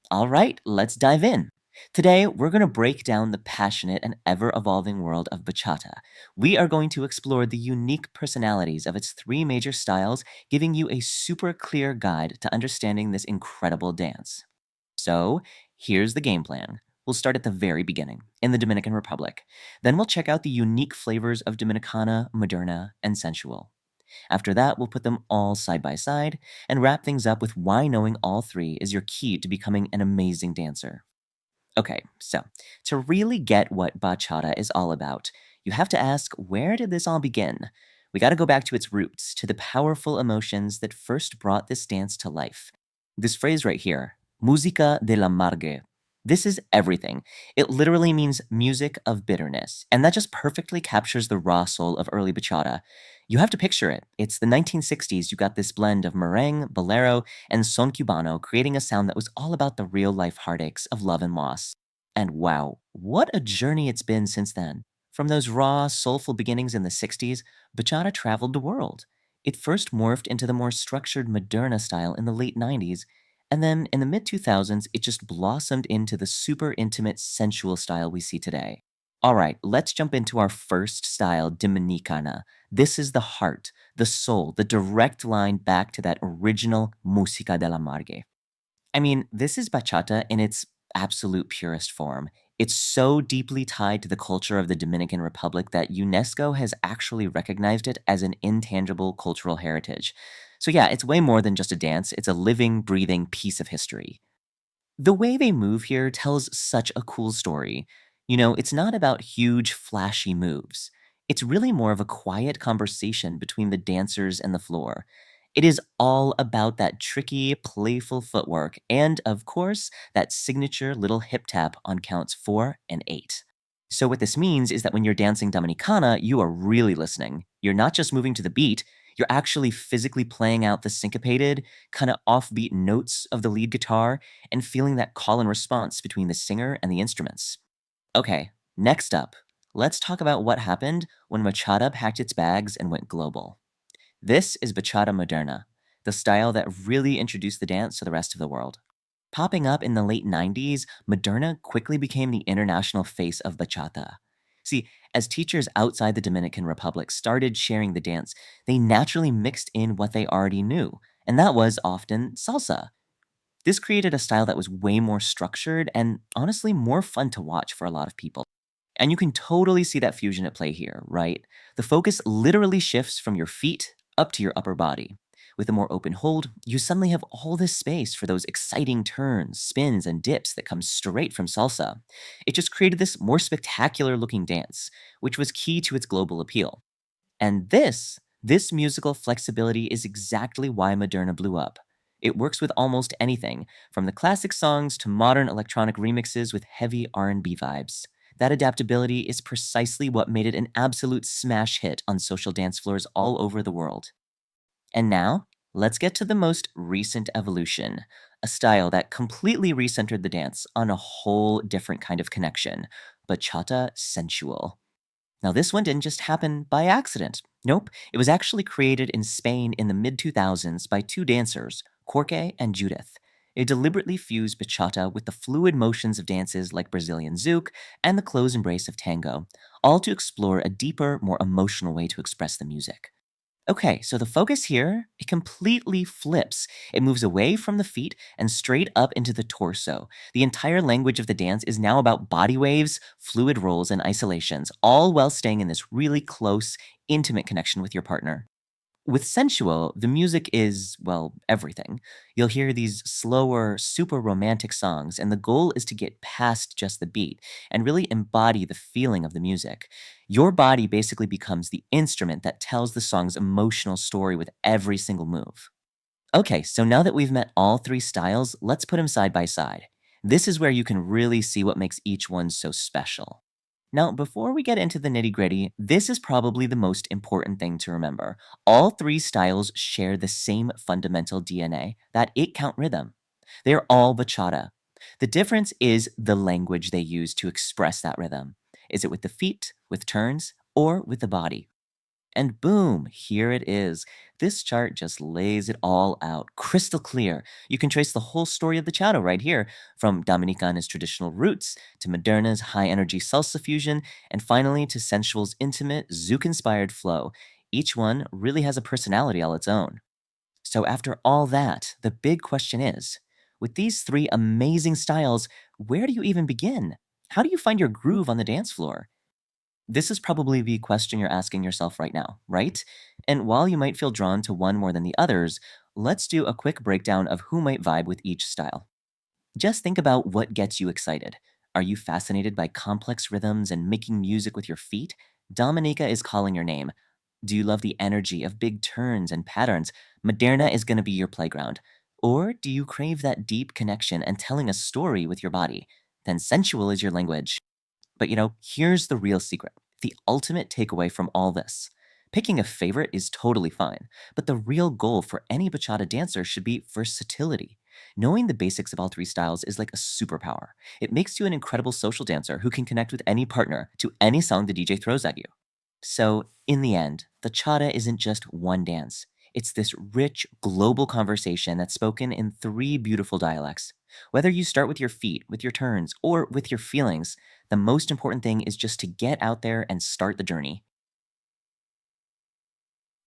All right, let's dive in. Today, we're going to break down the passionate and ever evolving world of bachata. We are going to explore the unique personalities of its three major styles, giving you a super clear guide to understanding this incredible dance. So, here's the game plan. We'll start at the very beginning, in the Dominican Republic. Then we'll check out the unique flavors of Dominicana, Moderna, and Sensual. After that, we'll put them all side by side and wrap things up with why knowing all three is your key to becoming an amazing dancer. Okay, so to really get what bachata is all about, you have to ask, where did this all begin? We got to go back to its roots, to the powerful emotions that first brought this dance to life. This phrase right here, música del amargue, this is everything. It literally means music of bitterness, and that just perfectly captures the raw soul of early bachata. You have to picture it. It's the 1960s. You got this blend of merengue, bolero, and son cubano, creating a sound that was all about the real life heartaches of love and loss. And wow, what a journey it's been since then. From those raw, soulful beginnings in the 60s, bachata traveled the world. It first morphed into the more structured Moderna style in the late 90s, and then in the mid 2000s, it just blossomed into the super intimate, sensual style we see today. All right, let's jump into our first style, Dominicana. This is the heart, the soul, the direct line back to that original música de la margue. I mean, this is bachata in its absolute purest form. It's so deeply tied to the culture of the Dominican Republic that UNESCO has actually recognized it as an intangible cultural heritage. So, yeah, it's way more than just a dance, it's a living, breathing piece of history. The way they move here tells such a cool story. It's not about huge, flashy moves. It's really more of a quiet conversation between the dancers and the floor. It is all about that tricky, playful footwork and, of course, that signature little hip tap on counts 4 and 8. So, what this means is that when you're dancing Dominicana, you are really listening. You're not just moving to the beat, you're actually physically playing out the syncopated, kind of offbeat notes of the lead guitar and feeling that call and response between the singer and the instruments. Okay, next up, let's talk about what happened when bachata packed its bags and went global. This is Bachata Moderna, the style that really introduced the dance to the rest of the world. Popping up in the late 90s, Moderna quickly became the international face of bachata. See, as teachers outside the Dominican Republic started sharing the dance, they naturally mixed in what they already knew, and that was often salsa. This created a style that was way more structured and honestly more fun to watch for a lot of people. And you can totally see that fusion at play here, right? The focus literally shifts from your feet up to your upper body. With a more open hold, you suddenly have all this space for those exciting turns, spins, and dips that come straight from salsa. It just created this more spectacular looking dance, which was key to its global appeal. And this musical flexibility is exactly why Moderna blew up. It works with almost anything, from the classic songs to modern electronic remixes with heavy R&B vibes. That adaptability is precisely what made it an absolute smash hit on social dance floors all over the world. And now, let's get to the most recent evolution, a style that completely recentered the dance on a whole different kind of connection, Bachata Sensual. Now, this one didn't just happen by accident. Nope, it was actually created in Spain in the mid 2000s by two dancers, Jorge and Judith. They deliberately fused bachata with the fluid motions of dances like Brazilian Zouk and the close embrace of tango, all to explore a deeper, more emotional way to express the music. Okay, so the focus here, it completely flips. It moves away from the feet and straight up into the torso. The entire language of the dance is now about body waves, fluid rolls, and isolations, all while staying in this really close, intimate connection with your partner. With sensual, the music is, well, everything. You'll hear these slower, super romantic songs, and the goal is to get past just the beat and really embody the feeling of the music. Your body basically becomes the instrument that tells the song's emotional story with every single move. Okay, so now that we've met all three styles, let's put them side by side. This is where you can really see what makes each one so special. Now, before we get into the nitty gritty, this is probably the most important thing to remember. All three styles share the same fundamental DNA, that 8 count rhythm. They're all bachata. The difference is the language they use to express that rhythm. Is it with the feet, with turns, or with the body? And boom, here it is. This chart just lays it all out, crystal clear. You can trace the whole story of the Bachata right here, from Dominicana's traditional roots to Moderna's high energy salsa fusion, and finally to Sensual's intimate, Zouk inspired flow. Each one really has a personality all its own. So, after all that, the big question is, with these three amazing styles, where do you even begin? How do you find your groove on the dance floor? This is probably the question you're asking yourself right now, right? And while you might feel drawn to one more than the others, let's do a quick breakdown of who might vibe with each style. Just think about what gets you excited. Are you fascinated by complex rhythms and making music with your feet? Dominica is calling your name. Do you love the energy of big turns and patterns? Moderna is going to be your playground. Or do you crave that deep connection and telling a story with your body? Then sensual is your language. But here's the real secret, the ultimate takeaway from all this. Picking a favorite is totally fine, but the real goal for any bachata dancer should be versatility. Knowing the basics of all three styles is like a superpower. It makes you an incredible social dancer who can connect with any partner to any song the DJ throws at you. So, in the end, the chata isn't just one dance. It's this rich, global conversation that's spoken in three beautiful dialects. Whether you start with your feet, with your turns, or with your feelings, the most important thing is just to get out there and start the journey.